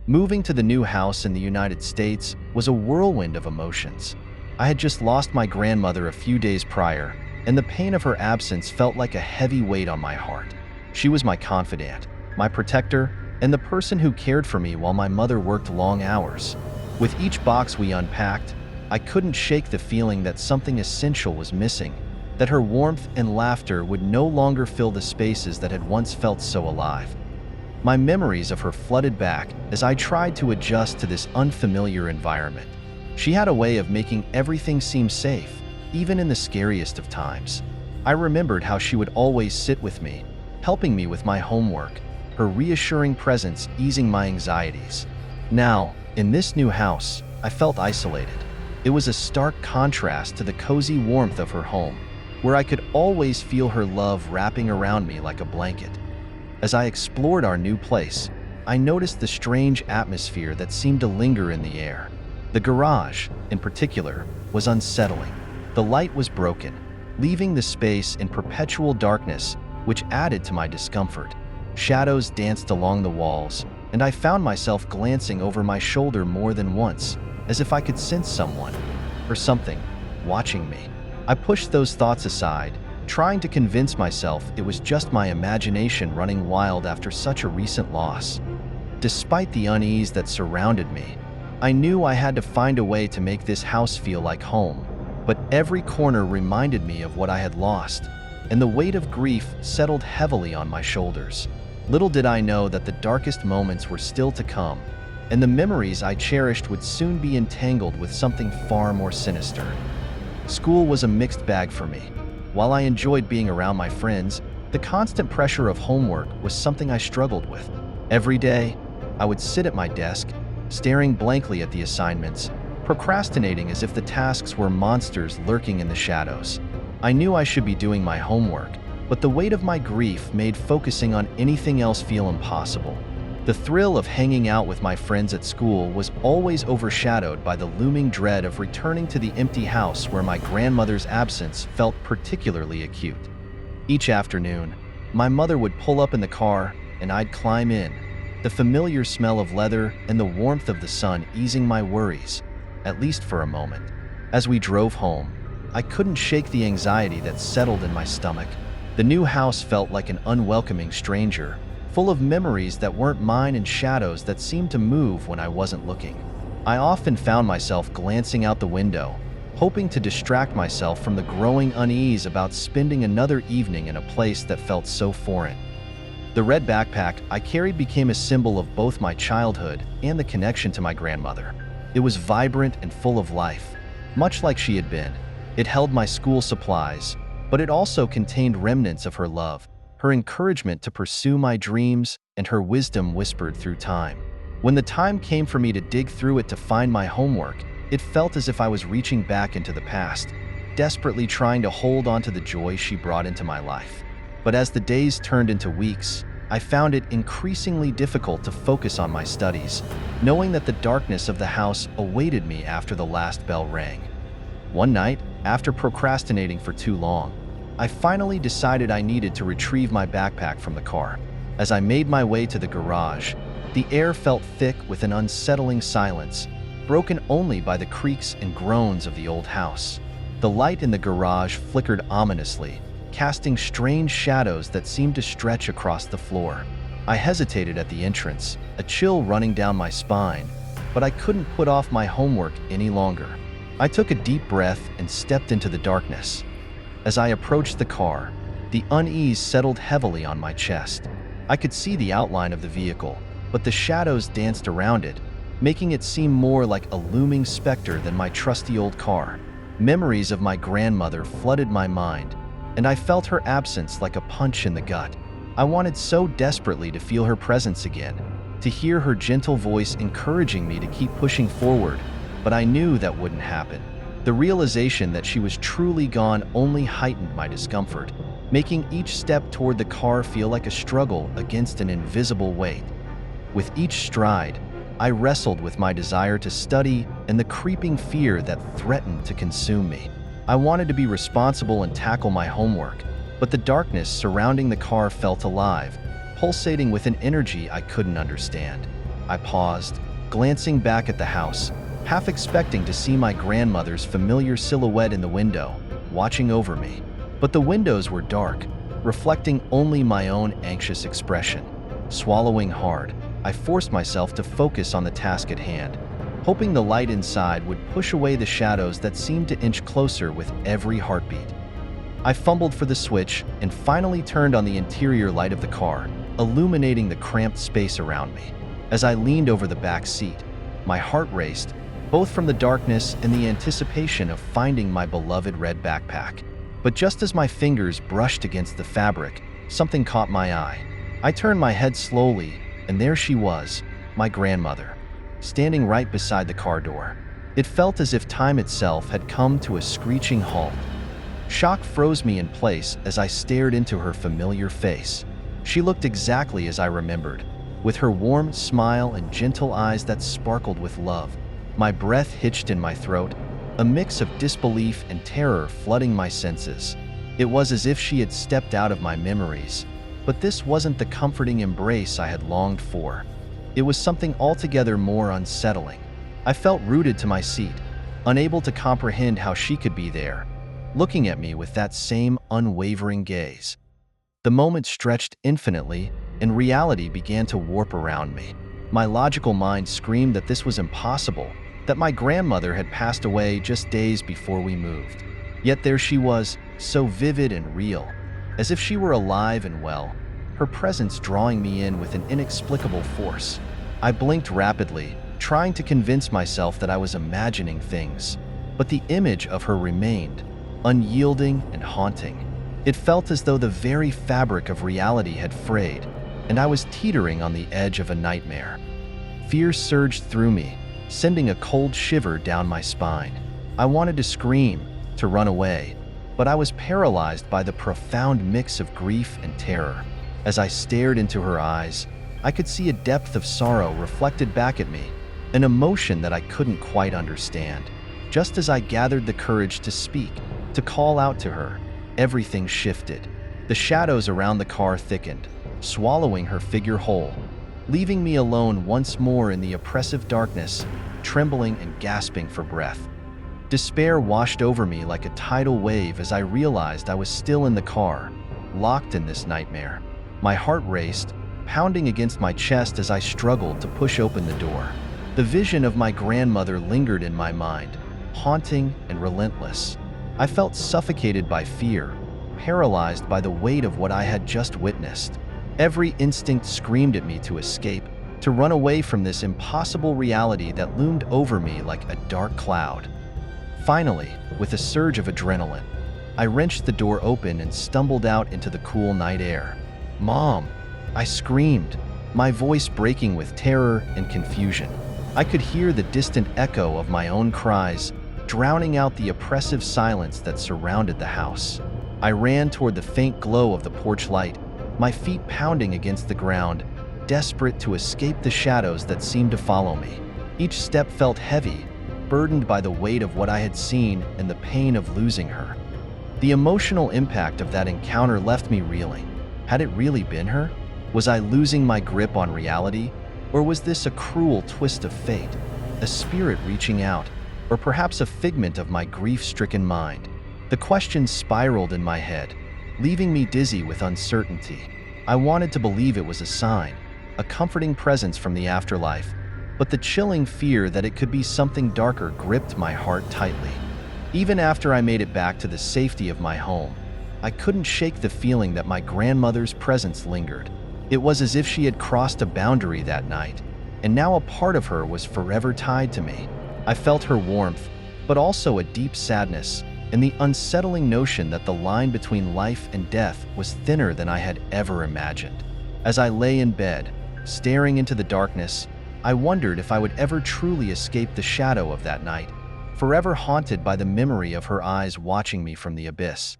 Moving to the new house in the United States was a whirlwind of emotions. I had just lost my grandmother a few days prior, and the pain of her absence felt like a heavy weight on my heart. She was my confidant, my protector, and the person who cared for me while my mother worked long hours. With each box we unpacked, I couldn't shake the feeling that something essential was missing, that her warmth and laughter would no longer fill the spaces that had once felt so alive. My memories of her flooded back as I tried to adjust to this unfamiliar environment. She had a way of making everything seem safe, even in the scariest of times. I remembered how she would always sit with me, helping me with my homework, her reassuring presence easing my anxieties. Now, in this new house, I felt isolated. It was a stark contrast to the cozy warmth of her home, where I could always feel her love wrapping around me like a blanket. As I explored our new place, I noticed the strange atmosphere that seemed to linger in the air. The garage, in particular, was unsettling. The light was broken, leaving the space in perpetual darkness, which added to my discomfort. Shadows danced along the walls, and I found myself glancing over my shoulder more than once, as if I could sense someone, or something, watching me. I pushed those thoughts aside, trying to convince myself it was just my imagination running wild after such a recent loss. Despite the unease that surrounded me, I knew I had to find a way to make this house feel like home, but every corner reminded me of what I had lost, and the weight of grief settled heavily on my shoulders. Little did I know that the darkest moments were still to come, and the memories I cherished would soon be entangled with something far more sinister. School was a mixed bag for me. While I enjoyed being around my friends, the constant pressure of homework was something I struggled with. Every day, I would sit at my desk, staring blankly at the assignments, procrastinating as if the tasks were monsters lurking in the shadows. I knew I should be doing my homework, but the weight of my grief made focusing on anything else feel impossible. The thrill of hanging out with my friends at school was always overshadowed by the looming dread of returning to the empty house where my grandmother's absence felt particularly acute. Each afternoon, my mother would pull up in the car and I'd climb in, the familiar smell of leather and the warmth of the sun easing my worries, at least for a moment. As we drove home, I couldn't shake the anxiety that settled in my stomach. The new house felt like an unwelcoming stranger, full of memories that weren't mine and shadows that seemed to move when I wasn't looking. I often found myself glancing out the window, hoping to distract myself from the growing unease about spending another evening in a place that felt so foreign. The red backpack I carried became a symbol of both my childhood and the connection to my grandmother. It was vibrant and full of life, much like she had been. It held my school supplies, but it also contained remnants of her love, her encouragement to pursue my dreams, and her wisdom whispered through time. When the time came for me to dig through it to find my homework, it felt as if I was reaching back into the past, desperately trying to hold on to the joy she brought into my life. But as the days turned into weeks, I found it increasingly difficult to focus on my studies, knowing that the darkness of the house awaited me after the last bell rang. One night, after procrastinating for too long, I finally decided I needed to retrieve my backpack from the car. As I made my way to the garage, the air felt thick with an unsettling silence, broken only by the creaks and groans of the old house. The light in the garage flickered ominously, casting strange shadows that seemed to stretch across the floor. I hesitated at the entrance, a chill running down my spine, but I couldn't put off my homework any longer. I took a deep breath and stepped into the darkness. As I approached the car, the unease settled heavily on my chest. I could see the outline of the vehicle, but the shadows danced around it, making it seem more like a looming specter than my trusty old car. Memories of my grandmother flooded my mind, and I felt her absence like a punch in the gut. I wanted so desperately to feel her presence again, to hear her gentle voice encouraging me to keep pushing forward, but I knew that wouldn't happen. The realization that she was truly gone only heightened my discomfort, making each step toward the car feel like a struggle against an invisible weight. With each stride, I wrestled with my desire to study and the creeping fear that threatened to consume me. I wanted to be responsible and tackle my homework, but the darkness surrounding the car felt alive, pulsating with an energy I couldn't understand. I paused, glancing back at the house, half expecting to see my grandmother's familiar silhouette in the window, watching over me. But the windows were dark, reflecting only my own anxious expression. Swallowing hard, I forced myself to focus on the task at hand, hoping the light inside would push away the shadows that seemed to inch closer with every heartbeat. I fumbled for the switch and finally turned on the interior light of the car, illuminating the cramped space around me. As I leaned over the back seat, my heart raced, both from the darkness and the anticipation of finding my beloved red backpack. But just as my fingers brushed against the fabric, something caught my eye. I turned my head slowly, and there she was, my grandmother, standing right beside the car door. It felt as if time itself had come to a screeching halt. Shock froze me in place as I stared into her familiar face. She looked exactly as I remembered, with her warm smile and gentle eyes that sparkled with love. My breath hitched in my throat, a mix of disbelief and terror flooding my senses. It was as if she had stepped out of my memories, but this wasn't the comforting embrace I had longed for. It was something altogether more unsettling. I felt rooted to my seat, unable to comprehend how she could be there, looking at me with that same unwavering gaze. The moment stretched infinitely, and reality began to warp around me. My logical mind screamed that this was impossible, that my grandmother had passed away just days before we moved. Yet there she was, so vivid and real, as if she were alive and well, her presence drawing me in with an inexplicable force. I blinked rapidly, trying to convince myself that I was imagining things, but the image of her remained, unyielding and haunting. It felt as though the very fabric of reality had frayed, and I was teetering on the edge of a nightmare. Fear surged through me, sending a cold shiver down my spine. I wanted to scream, to run away, but I was paralyzed by the profound mix of grief and terror. As I stared into her eyes, I could see a depth of sorrow reflected back at me, an emotion that I couldn't quite understand. Just as I gathered the courage to speak, to call out to her, everything shifted. The shadows around the car thickened, swallowing her figure whole, leaving me alone once more in the oppressive darkness, trembling and gasping for breath. Despair washed over me like a tidal wave as I realized I was still in the car, locked in this nightmare. My heart raced, pounding against my chest as I struggled to push open the door. The vision of my grandmother lingered in my mind, haunting and relentless. I felt suffocated by fear, paralyzed by the weight of what I had just witnessed. Every instinct screamed at me to escape, to run away from this impossible reality that loomed over me like a dark cloud. Finally, with a surge of adrenaline, I wrenched the door open and stumbled out into the cool night air. "Mom!" I screamed, my voice breaking with terror and confusion. I could hear the distant echo of my own cries, drowning out the oppressive silence that surrounded the house. I ran toward the faint glow of the porch light, my feet pounding against the ground, desperate to escape the shadows that seemed to follow me. Each step felt heavy, burdened by the weight of what I had seen and the pain of losing her. The emotional impact of that encounter left me reeling. Had it really been her? Was I losing my grip on reality? Or was this a cruel twist of fate, a spirit reaching out, or perhaps a figment of my grief-stricken mind? The questions spiraled in my head, leaving me dizzy with uncertainty. I wanted to believe it was a sign, a comforting presence from the afterlife, but the chilling fear that it could be something darker gripped my heart tightly. Even after I made it back to the safety of my home, I couldn't shake the feeling that my grandmother's presence lingered. It was as if she had crossed a boundary that night, and now a part of her was forever tied to me. I felt her warmth, but also a deep sadness, and the unsettling notion that the line between life and death was thinner than I had ever imagined. As I lay in bed, staring into the darkness, I wondered if I would ever truly escape the shadow of that night, forever haunted by the memory of her eyes watching me from the abyss.